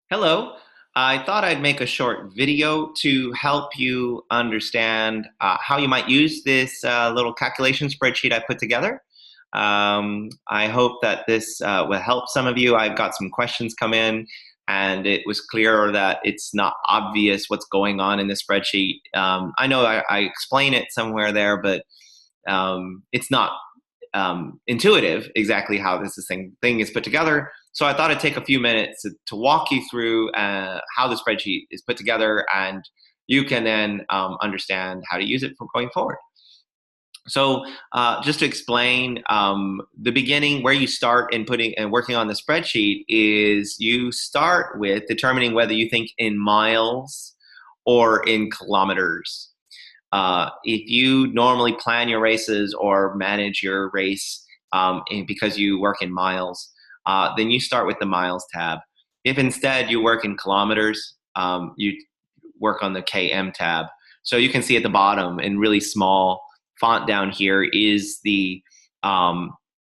Hello. I thought I'd make a short video to help you understand how you might use this little calculation spreadsheet I put together. I hope that this will help some of you. I've got some questions come in, and it was clear that it's not obvious what's going on in the spreadsheet. I know I explain it somewhere there, but it's not intuitive exactly how thing is put together. So I thought I'd take a few minutes to walk you through how the spreadsheet is put together, and you can then understand how to use it from going forward. So just to explain, the beginning where you start in putting and working on the spreadsheet is you start with determining whether you think in miles or in kilometers. If you normally plan your races or manage your race because you work in miles, then you start with the miles tab. If instead you work in kilometers, you work on the KM tab. So you can see at the bottom in really small font down here is the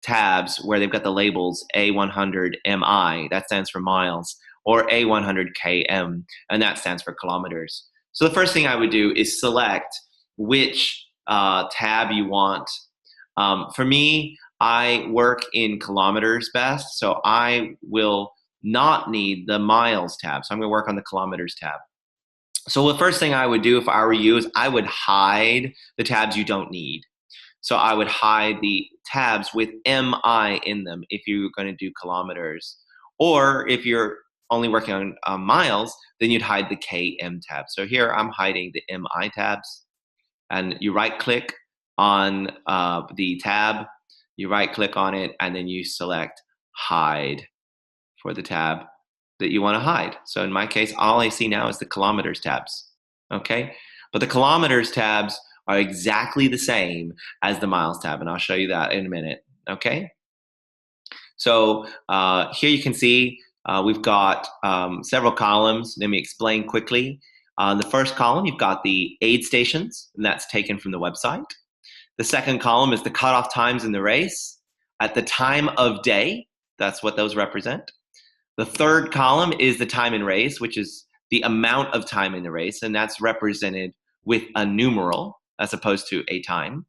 tabs where they've got the labels A100 MI, that stands for miles, or A100 KM, and that stands for kilometers. So the first thing I would do is select which tab you want. For me, I work in kilometers best, so I will not need the miles tab. So I'm going to work on the kilometers tab. So the first thing I would do if I were you is I would hide the tabs you don't need. So I would hide the tabs with MI in them if you're going to do kilometers. Or if you're only working on miles, then you'd hide the KM tab. So here I'm hiding the MI tabs. And you right click on the tab, you right click on it, and then you select hide for the tab that you want to hide. So in my case, all I see now is the kilometers tabs, okay? But the kilometers tabs are exactly the same as the miles tab, and I'll show you that in a minute, okay? So here you can see we've got several columns. Let me explain quickly. The first column, you've got the aid stations, and that's taken from the website. The second column is the cutoff times in the race. At the time of day, that's what those represent. The third column is the time in race, which is the amount of time in the race, and that's represented with a numeral as opposed to a time.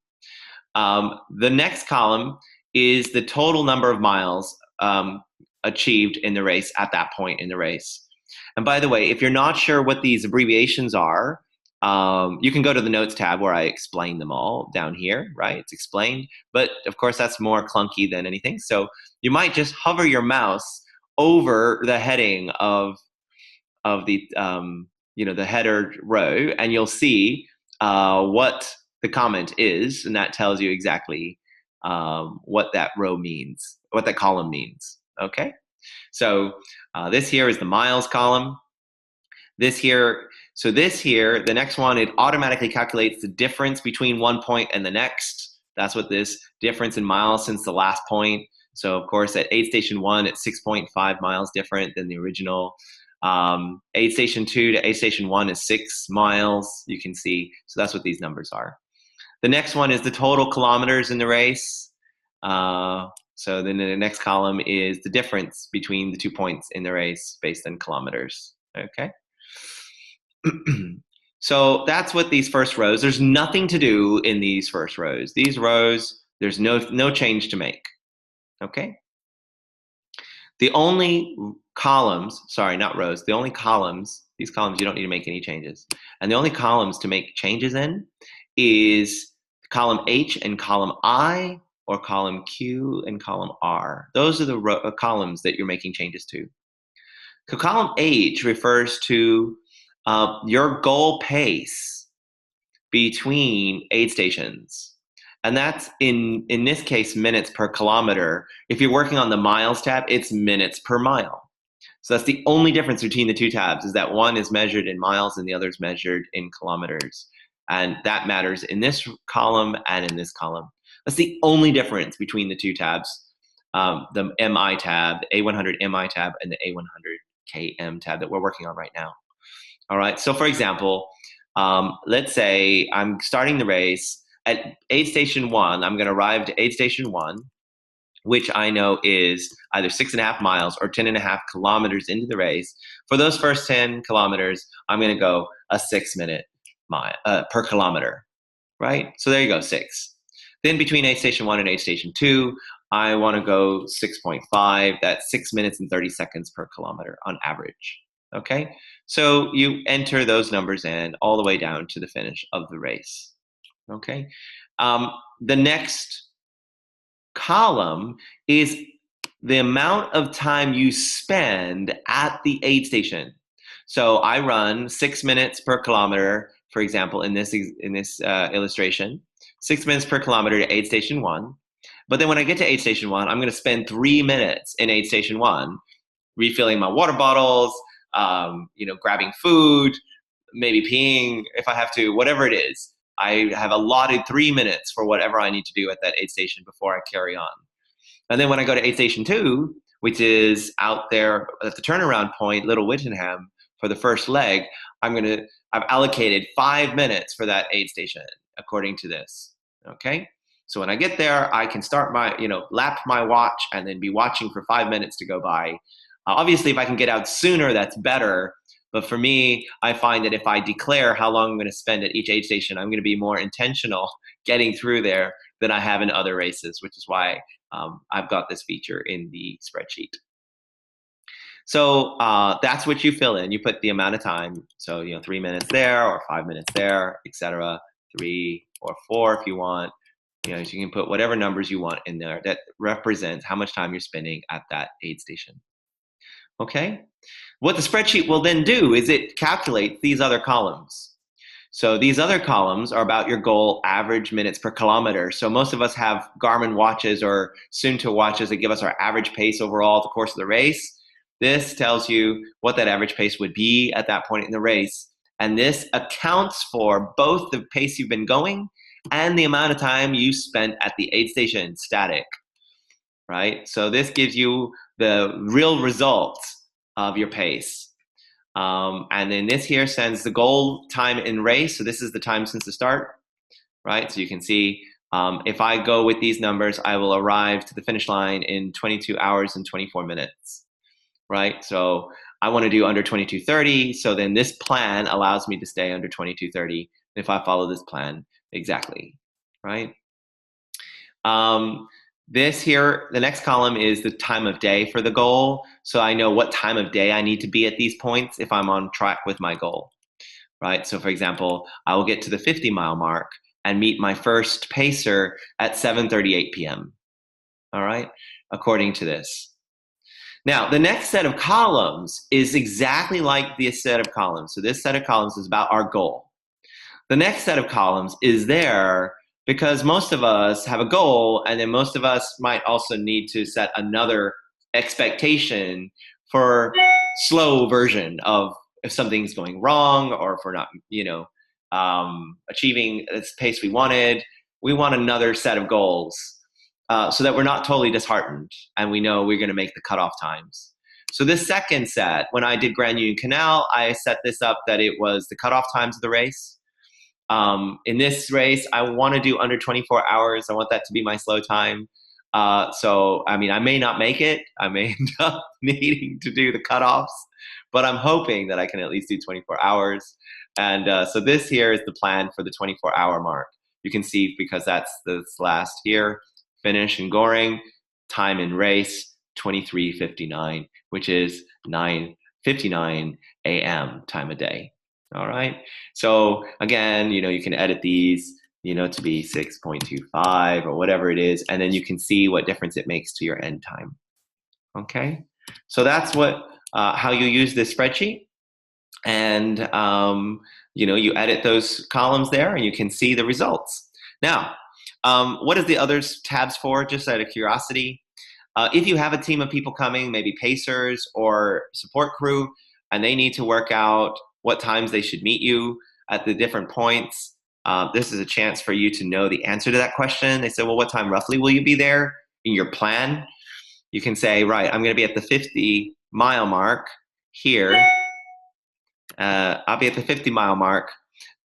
The next column is the total number of miles achieved in the race at that point in the race. And by the way, if you're not sure what these abbreviations are, you can go to the notes tab where I explain them all down here, right? It's explained, but of course that's more clunky than anything. So you might just hover your mouse over the heading of the the header row, and you'll see what the comment is, and that tells you exactly what that row means, what that column means. Okay, so this here is the miles column. This here, the next one, it automatically calculates the difference between one point and the next. That's what this difference in miles since the last point. So of course at aid station 1, it's 6.5 miles different than the original. Aid station 2 to aid station 1 is 6 miles, you can see. So that's what these numbers are. The next one is the total kilometers in the race. So then the next column is the difference between the 2 points in the race based on kilometers, okay? So that's what these first rows, there's nothing to do in these first rows. These rows, there's no change to make, okay? The only columns, sorry, not rows, the only columns, these columns you don't need to make any changes. And the only columns to make changes in is column H and column I, or column Q and column R. Those are the columns that you're making changes to. So column H refers to your goal pace between aid stations. And that's in this case, minutes per kilometer. If you're working on the miles tab, it's minutes per mile. So that's the only difference between the two tabs, is that one is measured in miles and the other is measured in kilometers. And that matters in this column and in this column. That's the only difference between the two tabs, the MI tab, the A100 MI tab, and the A100 KM tab that we're working on right now. All right, so for example, let's say I'm starting the race at aid station 1. I'm going to arrive to aid station 1, which I know is either 6.5 miles or 10.5 kilometers into the race. For those first 10 kilometers, I'm going to go a 6-minute mile per kilometer, right? So there you go, 6. Then between aid station 1 and aid station 2, I want to go 6.5. That's 6 minutes and 30 seconds per kilometer on average. Okay, so you enter those numbers in all the way down to the finish of the race. Okay, the next column is the amount of time you spend at the aid station. So I run 6 minutes per kilometer, for example, in this illustration, 6 minutes per kilometer to aid station 1. But then when I get to aid station 1, I'm going to spend 3 minutes in aid station 1, refilling my water bottles, grabbing food, maybe peeing if I have to, whatever it is. I have allotted 3 minutes for whatever I need to do at that aid station before I carry on. And then when I go to aid station 2, which is out there at the turnaround point, Little Wittenham, for the first leg, I've allocated 5 minutes for that aid station according to this. Okay. So when I get there, I can start lap my watch and then be watching for 5 minutes to go by. Obviously, if I can get out sooner, that's better. But for me, I find that if I declare how long I'm going to spend at each aid station, I'm going to be more intentional getting through there than I have in other races, which is why I've got this feature in the spreadsheet. So that's what you fill in. You put the amount of time. So 3 minutes there or 5 minutes there, etc. 3 or 4 if you want. So you can put whatever numbers you want in there that represents how much time you're spending at that aid station. Okay? What the spreadsheet will then do is it calculates these other columns. So these other columns are about your goal average minutes per kilometer. So most of us have Garmin watches or Suunto watches that give us our average pace overall the course of the race. This tells you what that average pace would be at that point in the race. And this accounts for both the pace you've been going and the amount of time you spent at the aid station static, right? So this gives you the real results of your pace. And then this here sends the goal time in race. So this is the time since the start, right? So you can see if I go with these numbers, I will arrive to the finish line in 22 hours and 24 minutes, right? So I want to do under 22:30. So then this plan allows me to stay under 22:30 if I follow this plan exactly, right? This here, the next column is the time of day for the goal. So I know what time of day I need to be at these points if I'm on track with my goal, right? So for example, I will get to the 50-mile mark and meet my first pacer at 7:38 p.m., all right, according to this. Now, the next set of columns is exactly like this set of columns. So this set of columns is about our goal. The next set of columns is there because most of us have a goal, and then most of us might also need to set another expectation for slow version of if something's going wrong or if we're not, achieving the pace we wanted. We want another set of goals so that we're not totally disheartened and we know we're going to make the cutoff times. So this second set, when I did Grand Union Canal, I set this up that it was the cutoff times of the race. In this race, I want to do under 24 hours. I want that to be my slow time. So, I may not make it. I may end up needing to do the cutoffs, but I'm hoping that I can at least do 24 hours. And so this here is the plan for the 24-hour mark. You can see because that's this last here, finish in Goring, time in race, 23:59, which is 9:59 a.m. time of day. All right. So again, you can edit these, to be 6.25 or whatever it is, and then you can see what difference it makes to your end time. Okay. So that's how you use this spreadsheet, and you edit those columns there, and you can see the results. Now, what is the other tabs for? Just out of curiosity, if you have a team of people coming, maybe pacers or support crew, and they need to work out what times they should meet you at the different points. This is a chance for you to know the answer to that question. They say, well, what time roughly will you be there in your plan? You can say, right, I'm going to be at the 50-mile mark here. I'll be at the 50-mile mark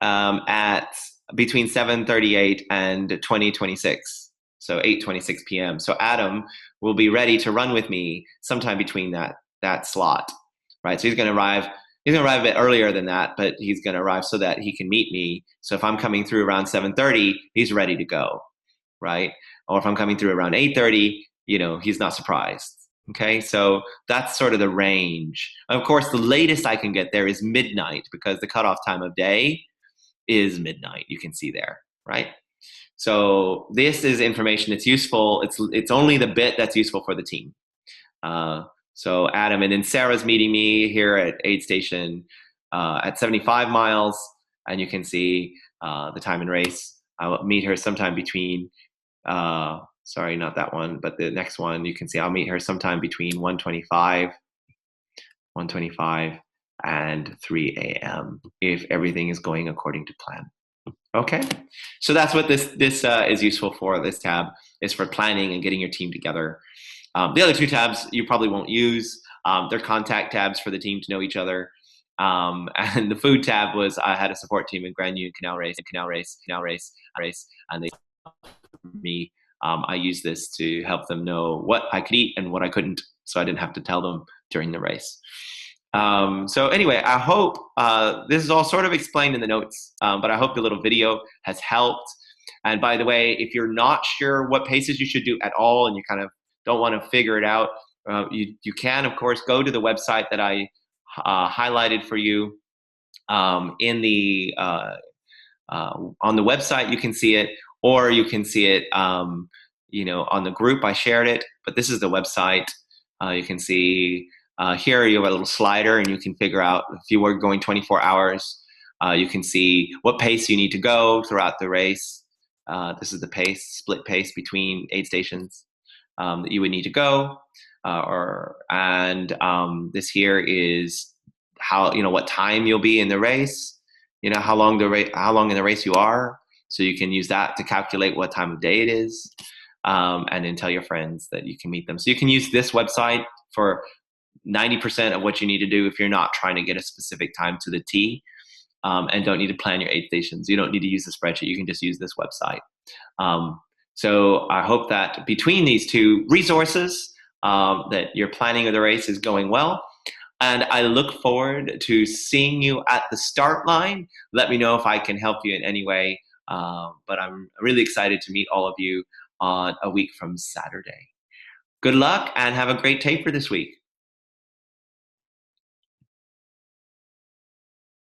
at between 7:38 and 20:26. So 8:26 p.m. So Adam will be ready to run with me sometime between that slot, right? So he's going to arrive. He's going to arrive a bit earlier than that, but he's going to arrive so that he can meet me. So if I'm coming through around 7:30, he's ready to go, right? Or if I'm coming through around 8:30, he's not surprised. Okay, so that's sort of the range. Of course, the latest I can get there is midnight because the cutoff time of day is midnight. You can see there, right? So this is information that's useful. It's only the bit that's useful for the team. So Adam, and then Sarah's meeting me here at aid station at 75 miles, and you can see the time and race. I'll meet her sometime between, sorry, not that one, but the next one. You can see I'll meet her sometime between 1:25 and 3 a.m. if everything is going according to plan. Okay, so that's what this is useful for. This tab is for planning and getting your team together. The other two tabs you probably won't use. They're contact tabs for the team to know each other. And the food tab was I had a support team in Grand Union Canal Race, and they me. I used this to help them know what I could eat and what I couldn't, so I didn't have to tell them during the race. So anyway, I hope this is all sort of explained in the notes, but I hope the little video has helped. And by the way, if you're not sure what paces you should do at all and you kind of don't want to figure it out, you can, of course, go to the website that I highlighted for you in the on the website. You can see it, or you can see it on the group. I shared it, but this is the website. You can see here you have a little slider, and you can figure out if you were going 24 hours. You can see what pace you need to go throughout the race. This is the pace, split pace between aid stations that you would need to go. This here is how what time you'll be in the race. How long in the race you are. So you can use that to calculate what time of day it is, and then tell your friends that you can meet them. So you can use this website for 90% of what you need to do if you're not trying to get a specific time to the T, and don't need to plan your aid stations. You don't need to use the spreadsheet. You can just use this website. So I hope that between these two resources, that your planning of the race is going well. And I look forward to seeing you at the start line. Let me know if I can help you in any way. But I'm really excited to meet all of you on a week from Saturday. Good luck and have a great taper this week.